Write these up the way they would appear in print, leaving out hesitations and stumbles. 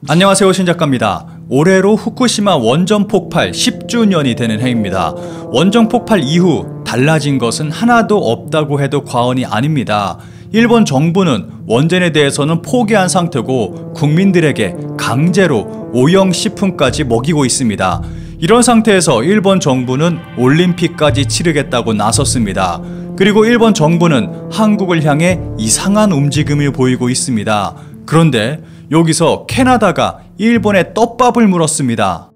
안녕하세요, 신작가입니다. 올해로 후쿠시마 원전 폭발 10주년이 되는 해입니다. 원전 폭발 이후 달라진 것은 하나도 없다고 해도 과언이 아닙니다. 일본 정부는 원전에 대해서는 포기한 상태고 국민들에게 강제로 오염식품까지 먹이고 있습니다. 이런 상태에서 일본 정부는 올림픽까지 치르겠다고 나섰습니다. 그리고 일본 정부는 한국을 향해 이상한 움직임을 보이고 있습니다. 그런데 여기서 캐나다가 일본에 떡밥을 물었습니다.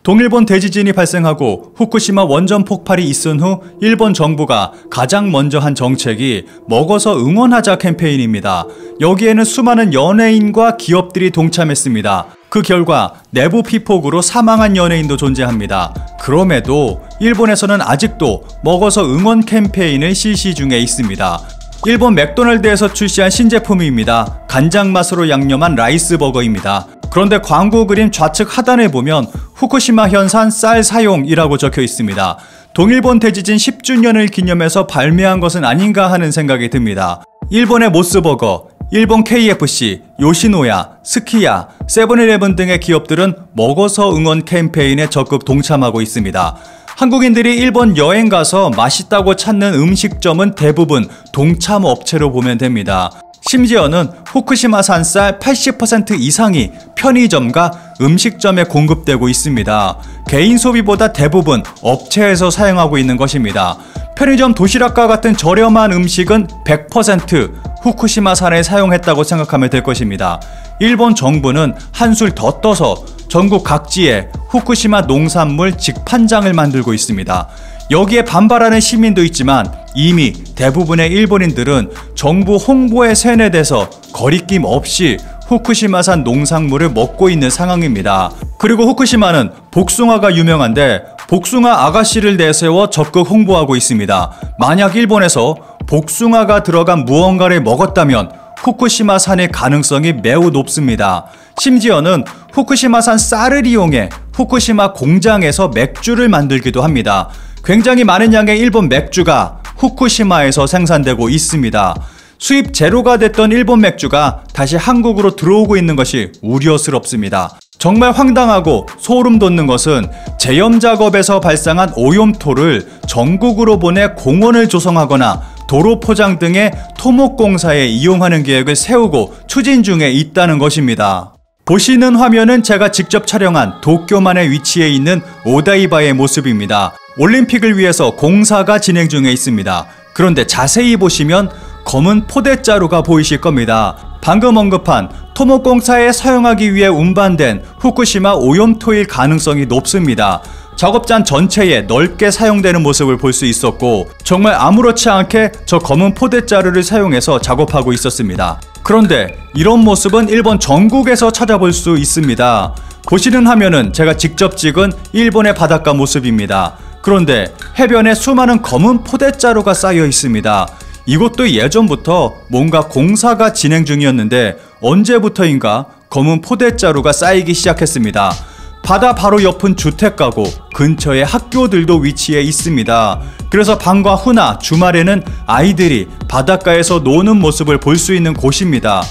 동일본 대지진이 발생하고 후쿠시마 원전 폭발이 있은 후 일본 정부가 가장 먼저 한 정책이 먹어서 응원하자 캠페인입니다. 여기에는 수많은 연예인과 기업들이 동참했습니다. 그 결과 내부 피폭으로 사망한 연예인도 존재합니다. 그럼에도 일본에서는 아직도 먹어서 응원 캠페인을 실시 중에 있습니다. 일본 맥도날드에서 출시한 신제품입니다. 간장 맛으로 양념한 라이스버거입니다. 그런데 광고 그림 좌측 하단에 보면 후쿠시마현산 쌀 사용이라고 적혀 있습니다. 동일본 대지진 10주년을 기념해서 발매한 것은 아닌가 하는 생각이 듭니다. 일본의 모스버거, 일본 KFC, 요시노야, 스키야, 세븐일레븐 등의 기업들은 먹어서 응원 캠페인에 적극 동참하고 있습니다. 한국인들이 일본 여행 가서 맛있다고 찾는 음식점은 대부분 동참 업체로 보면 됩니다. 심지어는 후쿠시마산 쌀 80% 이상이 편의점과 음식점에 공급되고 있습니다. 개인 소비보다 대부분 업체에서 사용하고 있는 것입니다. 편의점 도시락과 같은 저렴한 음식은 100% 후쿠시마산을 사용했다고 생각하면 될 것입니다. 일본 정부는 한술 더 떠서 전국 각지에 후쿠시마 농산물 직판장을 만들고 있습니다. 여기에 반발하는 시민도 있지만 이미 대부분의 일본인들은 정부 홍보에 세뇌돼서 거리낌 없이 후쿠시마산 농산물을 먹고 있는 상황입니다. 그리고 후쿠시마는 복숭아가 유명한데 복숭아 아가씨를 내세워 적극 홍보하고 있습니다. 만약 일본에서 복숭아가 들어간 무언가를 먹었다면 후쿠시마산의 가능성이 매우 높습니다. 심지어는 후쿠시마산 쌀을 이용해 후쿠시마 공장에서 맥주를 만들기도 합니다. 굉장히 많은 양의 일본 맥주가 후쿠시마에서 생산되고 있습니다. 수입 제로가 됐던 일본 맥주가 다시 한국으로 들어오고 있는 것이 우려스럽습니다. 정말 황당하고 소름 돋는 것은 제염 작업에서 발생한 오염토를 전국으로 보내 공원을 조성하거나 도로 포장 등의 토목공사에 이용하는 계획을 세우고 추진 중에 있다는 것입니다. 보시는 화면은 제가 직접 촬영한 도쿄만에 위치해 있는 오다이바의 모습입니다. 올림픽을 위해서 공사가 진행 중에 있습니다. 그런데 자세히 보시면 검은 포대자루가 보이실 겁니다. 방금 언급한 토목공사에 사용하기 위해 운반된 후쿠시마 오염토일 가능성이 높습니다. 작업장 전체에 넓게 사용되는 모습을 볼 수 있었고 정말 아무렇지 않게 저 검은 포대자루를 사용해서 작업하고 있었습니다. 그런데 이런 모습은 일본 전국에서 찾아볼 수 있습니다. 보시는 화면은 제가 직접 찍은 일본의 바닷가 모습입니다. 그런데 해변에 수많은 검은 포대자루가 쌓여 있습니다. 이곳도 예전부터 뭔가 공사가 진행 중이었는데 언제부터인가 검은 포대자루가 쌓이기 시작했습니다. 바다 바로 옆은 주택가고 근처에 학교들도 위치해 있습니다. 그래서 방과 후나 주말에는 아이들이 바닷가에서 노는 모습을 볼 수 있는 곳입니다.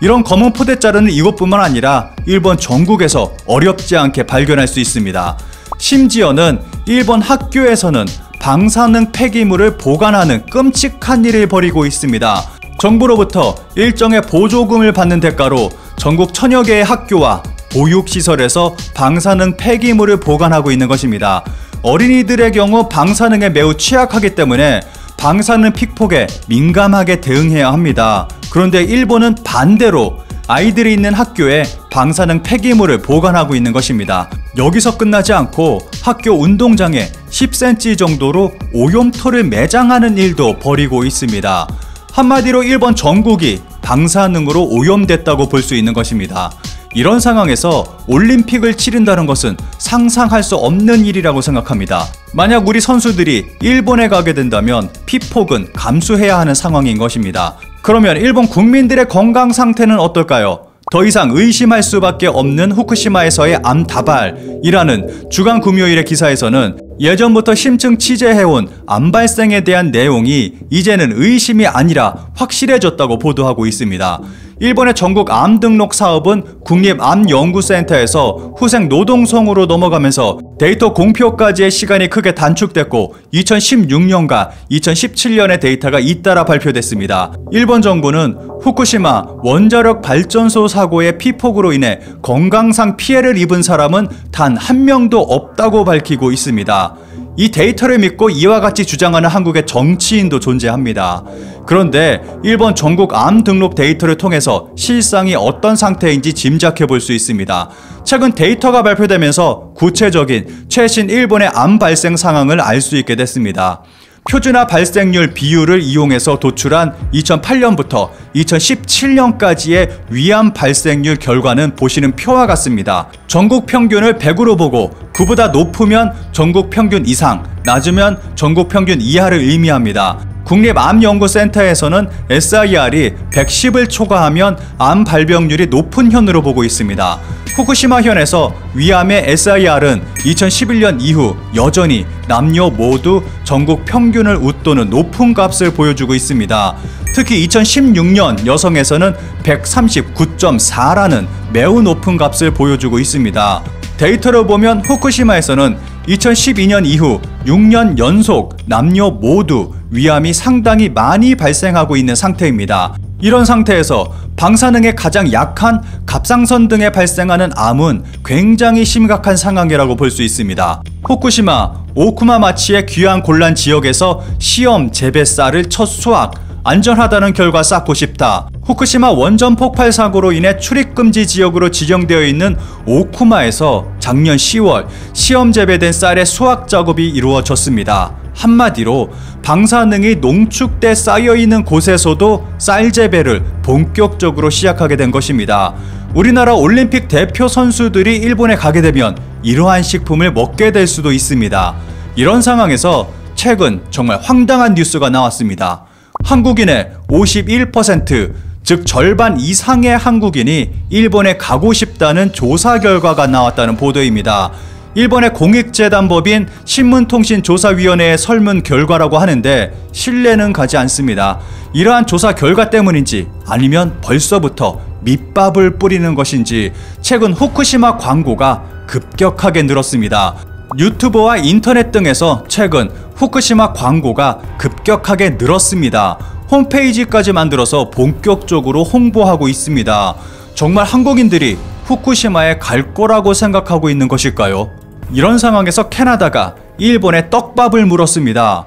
이런 검은 포대자루는 이곳뿐만 아니라 일본 전국에서 어렵지 않게 발견할 수 있습니다. 심지어는 일본 학교에서는 방사능 폐기물을 보관하는 끔찍한 일을 벌이고 있습니다. 정부로부터 일정의 보조금을 받는 대가로 전국 천여 개의 학교와 보육시설에서 방사능 폐기물을 보관하고 있는 것입니다. 어린이들의 경우 방사능에 매우 취약하기 때문에 방사능 픽폭에 민감하게 대응해야 합니다. 그런데 일본은 반대로 아이들이 있는 학교에 방사능 폐기물을 보관하고 있는 것입니다. 여기서 끝나지 않고 학교 운동장에 10cm 정도로 오염토를 매장하는 일도 벌이고 있습니다. 한마디로 일본 전국이 방사능으로 오염됐다고 볼 수 있는 것입니다. 이런 상황에서 올림픽을 치른다는 것은 상상할 수 없는 일이라고 생각합니다. 만약 우리 선수들이 일본에 가게 된다면 피폭은 감수해야 하는 상황인 것입니다. 그러면 일본 국민들의 건강 상태는 어떨까요? 더 이상 의심할 수밖에 없는 후쿠시마에서의 암 다발이라는 주간 금요일의 기사에서는 예전부터 심층 취재해온 암 발생에 대한 내용이 이제는 의심이 아니라 확실해졌다고 보도하고 있습니다. 일본의 전국 암 등록 사업은 국립암연구센터에서 후생 노동성으로 넘어가면서 데이터 공표까지의 시간이 크게 단축됐고 2016년과 2017년의 데이터가 잇따라 발표됐습니다. 일본 정부는 후쿠시마 원자력 발전소 사고의 피폭으로 인해 건강상 피해를 입은 사람은 단 한 명도 없다고 밝히고 있습니다. 이 데이터를 믿고 이와 같이 주장하는 한국의 정치인도 존재합니다. 그런데 일본 전국 암 등록 데이터를 통해서 실상이 어떤 상태인지 짐작해 볼 수 있습니다. 최근 데이터가 발표되면서 구체적인 최신 일본의 암 발생 상황을 알 수 있게 됐습니다. 표준화 발생률 비율을 이용해서 도출한 2008년부터 2017년까지의 위암 발생률 결과는 보시는 표와 같습니다. 전국 평균을 100으로 보고 그보다 높으면 전국 평균 이상, 낮으면 전국 평균 이하를 의미합니다. 국립암연구센터에서는 SIR이 110을 초과하면 암 발병률이 높은 현으로 보고 있습니다. 후쿠시마현에서 위암의 SIR은 2011년 이후 여전히 남녀 모두 전국 평균을 웃도는 높은 값을 보여주고 있습니다. 특히 2016년 여성에서는 139.4라는 매우 높은 값을 보여주고 있습니다. 데이터를 보면 후쿠시마에서는 2012년 이후 6년 연속 남녀 모두 위암이 상당히 많이 발생하고 있는 상태입니다. 이런 상태에서 방사능에 가장 약한 갑상선 등에 발생하는 암은 굉장히 심각한 상황이라고 볼 수 있습니다. 후쿠시마 오쿠마마치의 귀환 곤란 지역에서 시험 재배 쌀을 첫 수확, 안전하다는 결과 쌓고 싶다. 후쿠시마 원전 폭발 사고로 인해 출입금지 지역으로 지정되어 있는 오쿠마에서 작년 10월 시험 재배된 쌀의 수확 작업이 이루어졌습니다. 한마디로 방사능이 농축돼 쌓여있는 곳에서도 쌀 재배를 본격적으로 시작하게 된 것입니다. 우리나라 올림픽 대표 선수들이 일본에 가게 되면 이러한 식품을 먹게 될 수도 있습니다. 이런 상황에서 최근 정말 황당한 뉴스가 나왔습니다. 한국인의 51%, 즉 절반 이상의 한국인이 일본에 가고 싶다는 조사 결과가 나왔다는 보도입니다. 일본의 공익재단법인 신문통신조사위원회의 설문 결과라고 하는데 신뢰는 가지 않습니다. 이러한 조사 결과 때문인지 아니면 벌써부터 밑밥을 뿌리는 것인지 최근 후쿠시마 광고가 급격하게 늘었습니다. 유튜브와 인터넷 등에서 최근 후쿠시마 광고가 급격하게 늘었습니다. 홈페이지까지 만들어서 본격적으로 홍보하고 있습니다. 정말 한국인들이 후쿠시마에 갈 거라고 생각하고 있는 것일까요? 이런 상황에서 캐나다가 일본에 떡밥을 물었습니다.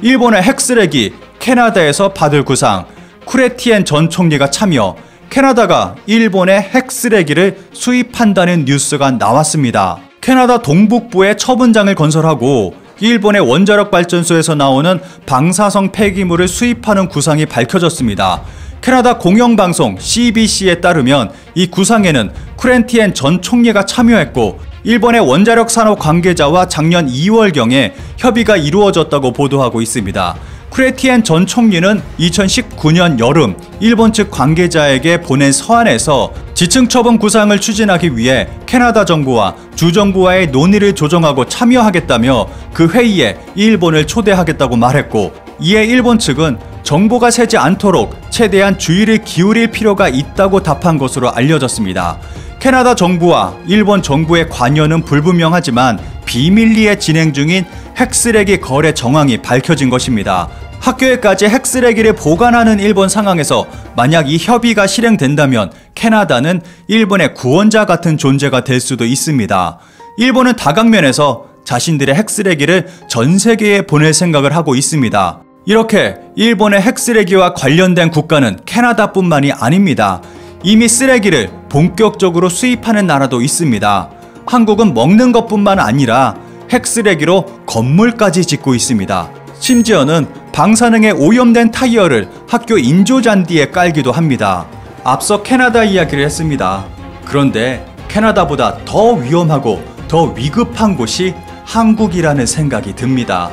일본의 핵쓰레기, 캐나다에서 받을 구상, 쿠레티엔 전 총리가 참여, 캐나다가 일본의 핵쓰레기를 수입한다는 뉴스가 나왔습니다. 캐나다 동북부에 처분장을 건설하고 일본의 원자력 발전소에서 나오는 방사성 폐기물을 수입하는 구상이 밝혀졌습니다. 캐나다 공영방송 CBC에 따르면 이 구상에는 쿠레티엔 전 총리가 참여했고 일본의 원자력 산업 관계자와 작년 2월경에 협의가 이루어졌다고 보도하고 있습니다. 쿠레티엔 전 총리는 2019년 여름 일본 측 관계자에게 보낸 서한에서 지층 처분 구상을 추진하기 위해 캐나다 정부와 주정부와의 논의를 조정하고 참여하겠다며 그 회의에 일본을 초대하겠다고 말했고, 이에 일본 측은 정보가 새지 않도록 최대한 주의를 기울일 필요가 있다고 답한 것으로 알려졌습니다. 캐나다 정부와 일본 정부의 관여는 불분명하지만 비밀리에 진행 중인 핵쓰레기 거래 정황이 밝혀진 것입니다. 학교에까지 핵쓰레기를 보관하는 일본 상황에서 만약 이 협의가 실행된다면 캐나다는 일본의 구원자 같은 존재가 될 수도 있습니다. 일본은 다각면에서 자신들의 핵쓰레기를 전 세계에 보낼 생각을 하고 있습니다. 이렇게 일본의 핵쓰레기와 관련된 국가는 캐나다뿐만이 아닙니다. 이미 쓰레기를 본격적으로 수입하는 나라도 있습니다. 한국은 먹는 것뿐만 아니라 핵쓰레기로 건물까지 짓고 있습니다. 심지어는 방사능에 오염된 타이어를 학교 인조잔디에 깔기도 합니다. 앞서 캐나다 이야기를 했습니다. 그런데 캐나다보다 더 위험하고 더 위급한 곳이 한국이라는 생각이 듭니다.